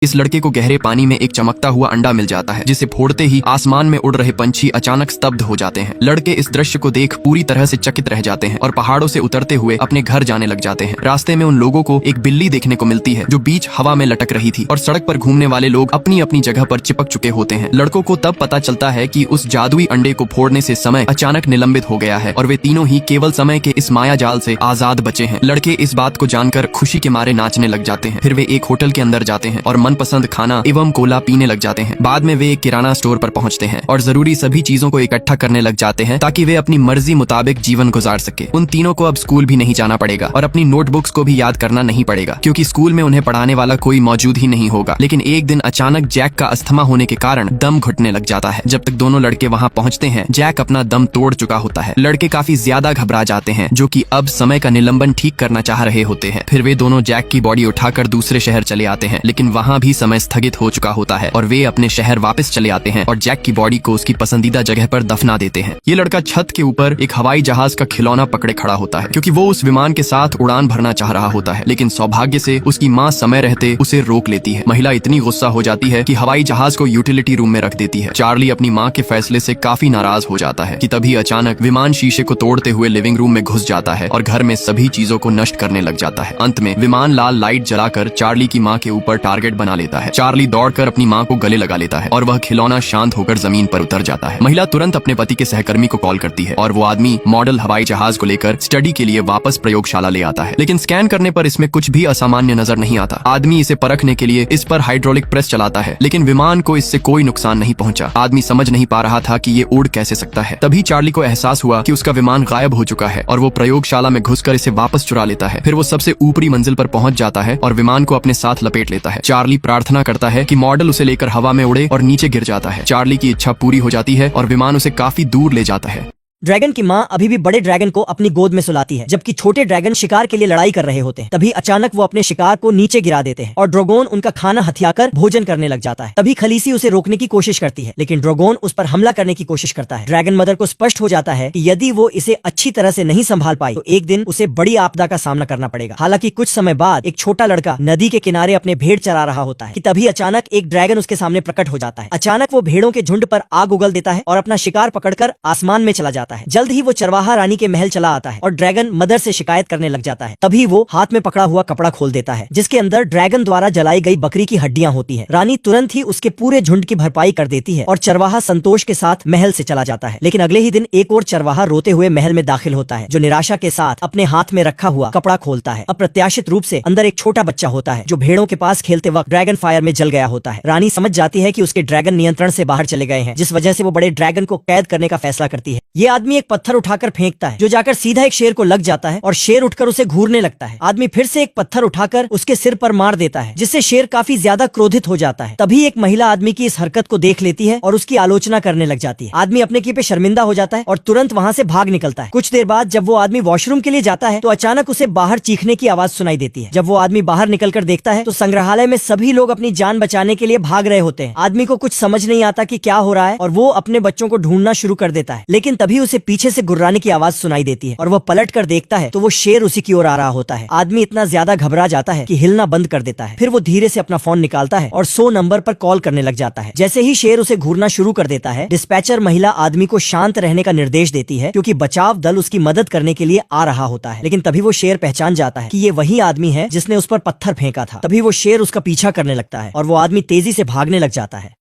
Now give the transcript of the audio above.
इस लड़के को गहरे पानी में एक चमकता हुआ अंडा मिल जाता है, जिसे फोड़ते ही आसमान में उड़ रहे पंछी अचानक स्तब्ध हो जाते हैं। लड़के इस दृश्य को देख पूरी तरह से चकित रह जाते हैं और पहाड़ों से उतरते हुए अपने घर जाने लग जाते हैं। रास्ते में उन लोगों को एक बिल्ली देखने को मिलती है जो बीच हवा में लटक रही थी और सड़क पर घूमने वाले लोग अपनी अपनी जगह पर चिपक चुके होते हैं। लड़कों को तब पता चलता है कि उस जादुई अंडे को फोड़ने से समय अचानक निलंबित हो गया है और वे तीनों ही केवल समय के इस माया जाल से आजाद बचे हैं। लड़के इस बात को जानकर खुशी के मारे नाचने लग जाते हैं। फिर वे एक होटल के अंदर जाते हैं और मनपसंद खाना एवं कोला पीने लग जाते हैं। बाद में वे एक किराना स्टोर पर पहुंचते हैं और जरूरी सभी चीजों को इकट्ठा करने लग जाते हैं ताकि वे अपनी मर्जी मुताबिक जीवन गुजार सके। उन तीनों को अब स्कूल भी नहीं जाना पड़ेगा और अपनी नोटबुक्स को भी याद करना नहीं पड़ेगा, क्योंकि स्कूल में उन्हें पढ़ाने वाला कोई मौजूद ही नहीं होगा। लेकिन एक दिन अचानक जैक का अस्थमा होने के कारण दम घुटने लग जाता है। जब तक दोनों लड़के वहाँ पहुँचते हैं, जैक अपना दम तोड़ चुका होता है। लड़के काफी ज्यादा घबरा जाते हैं, जो कि अब समय का निलंबन ठीक करना चाह रहे होते हैं। फिर वे दोनों जैक की बॉडी उठाकर दूसरे शहर चले आते हैं, लेकिन वहाँ भी समय स्थगित हो चुका होता है और वे अपने शहर वापस चले आते हैं और जैक की बॉडी को उसकी पसंदीदा जगह पर दफना देते हैं। ये लड़का छत के ऊपर एक हवाई जहाज का खिलौना पकड़े खड़ा होता है, क्योंकि वो उस विमान के साथ उड़ान भरना चाह रहा होता है। लेकिन सौभाग्य से उसकी माँ समय रहते उसे रोक लेती है। महिला इतनी गुस्सा हो जाती है कि हवाई जहाज को यूटिलिटी रूम में रख देती है। चार्ली अपनी माँ के फैसले से काफी नाराज हो जाता है कि तभी अचानक विमान शीशे को तोड़ते हुए लिविंग रूम में घुस जाता है और घर में सभी चीजों को नष्ट करने लग जाता है। अंत में विमान लाल लाइट जलाकर चार्ली की माँ के ऊपर टारगेट बना लेता है। चार्ली दौड़कर अपनी माँ को गले लगा लेता है और वह खिलौना शांत होकर जमीन पर उतर जाता है। महिला तुरंत अपने पति के सहकर्मी को कॉल करती है और वो आदमी मॉडल हवाई जहाज को लेकर स्टडी के लिए वापस प्रयोगशाला ले आता है। लेकिन स्कैन करने पर इसमें कुछ भी असामान्य नजर नहीं आता। आदमी इसे परखने के लिए इस पर हाइड्रोलिक प्रेस चलाता है, लेकिन विमान को इससे कोई नुकसान नहीं पहुंचा। आदमी समझ नहीं पा रहा था कि ये उड़ कैसे सकता है। तभी चार्ली को एहसास हुआ कि उसका विमान गायब हो चुका है और वो प्रयोगशाला में घुसकर इसे वापस चुरा लेता है। फिर वो सबसे ऊपरी मंजिल पर पहुंच जाता है और विमान को अपने साथ लपेट लेता है। चार्ली प्रार्थना करता है कि मॉडल उसे लेकर हवा में उड़े और नीचे गिर जाता है। चार्ली की इच्छा पूरी हो जाती है और विमान उसे काफी दूर ले जाता है। ड्रैगन की माँ अभी भी बड़े ड्रैगन को अपनी गोद में सुलाती है, जबकि छोटे ड्रैगन शिकार के लिए लड़ाई कर रहे होते हैं। तभी अचानक वो अपने शिकार को नीचे गिरा देते हैं और ड्रैगन उनका खाना हथियाकर भोजन करने लग जाता है। तभी खलीसी उसे रोकने की कोशिश करती है, लेकिन ड्रैगन उस पर हमला करने की कोशिश करता है। ड्रैगन मदर को स्पष्ट हो जाता है कि यदि वो इसे अच्छी तरह से नहीं संभाल पाई तो एक दिन उसे बड़ी आपदा का सामना करना पड़ेगा। हालांकि कुछ समय बाद एक छोटा लड़का नदी के किनारे अपने भेड़ चरा रहा होता है कि तभी अचानक एक ड्रैगन उसके सामने प्रकट हो जाता है। अचानक वो भेड़ों के झुंड पर आग उगल देता है और अपना शिकार पकड़कर आसमान में चला जाता है। जल्द ही वो चरवाहा रानी के महल चला आता है और ड्रैगन मदर से शिकायत करने लग जाता है। तभी वो हाथ में पकड़ा हुआ कपड़ा खोल देता है, जिसके अंदर ड्रैगन द्वारा जलाई गई बकरी की हड्डियां होती हैं। रानी तुरंत ही उसके पूरे झुंड की भरपाई कर देती है और चरवाहा संतोष के साथ महल से चला जाता है। लेकिन अगले ही दिन एक और चरवाहा रोते हुए महल में दाखिल होता है, जो निराशा के साथ अपने हाथ में रखा हुआ कपड़ा खोलता है। अप्रत्याशित रूप से अंदर एक छोटा बच्चा होता है, जो भेड़ों के पास खेलते वक्त ड्रैगन फायर में जल गया होता है। रानी समझ जाती है कि उसके ड्रैगन नियंत्रण से बाहर चले गए हैं, जिस वजह से वो बड़े ड्रैगन को कैद करने का फैसला करती है। ये आदमी एक पत्थर उठाकर फेंकता है, जो जाकर सीधा एक शेर को लग जाता है और शेर उठकर उसे घूरने लगता है। आदमी फिर से एक पत्थर उठाकर उसके सिर पर मार देता है, जिससे शेर काफी ज्यादा क्रोधित हो जाता है। तभी एक महिला आदमी की इस हरकत को देख लेती है और उसकी आलोचना करने लग जाती है। आदमी अपने की पे शर्मिंदा हो जाता है और तुरंत वहाँ से भाग निकलता है। कुछ देर बाद जब वो आदमी वॉशरूम के लिए जाता है तो अचानक उसे बाहर चीखने की आवाज सुनाई देती है। जब वो आदमी बाहर निकलकर देखता है तो संग्रहालय में सभी लोग अपनी जान बचाने के लिए भाग रहे होते हैं। आदमी को कुछ समझ नहीं आता कि क्या हो रहा है और वो अपने बच्चों को ढूंढना शुरू कर देता है। लेकिन तभी उसे पीछे से गुर्राने की आवाज सुनाई देती है और वह पलट कर देखता है तो वो शेर उसी की ओर आ रहा होता है। आदमी इतना ज्यादा घबरा जाता है कि हिलना बंद कर देता है। फिर वो धीरे से अपना फोन निकालता है और 100 नंबर पर कॉल करने लग जाता है। जैसे ही शेर उसे घूरना शुरू कर देता है, डिस्पैचर महिला आदमी को शांत रहने का निर्देश देती है, क्योंकि बचाव दल उसकी मदद करने के लिए आ रहा होता है। लेकिन तभी वो शेर पहचान जाता है कि ये वही आदमी है जिसने उस पर पत्थर फेंका था। तभी वो शेर उसका पीछा करने लगता है और वो आदमी तेजी से भागने लग जाता है।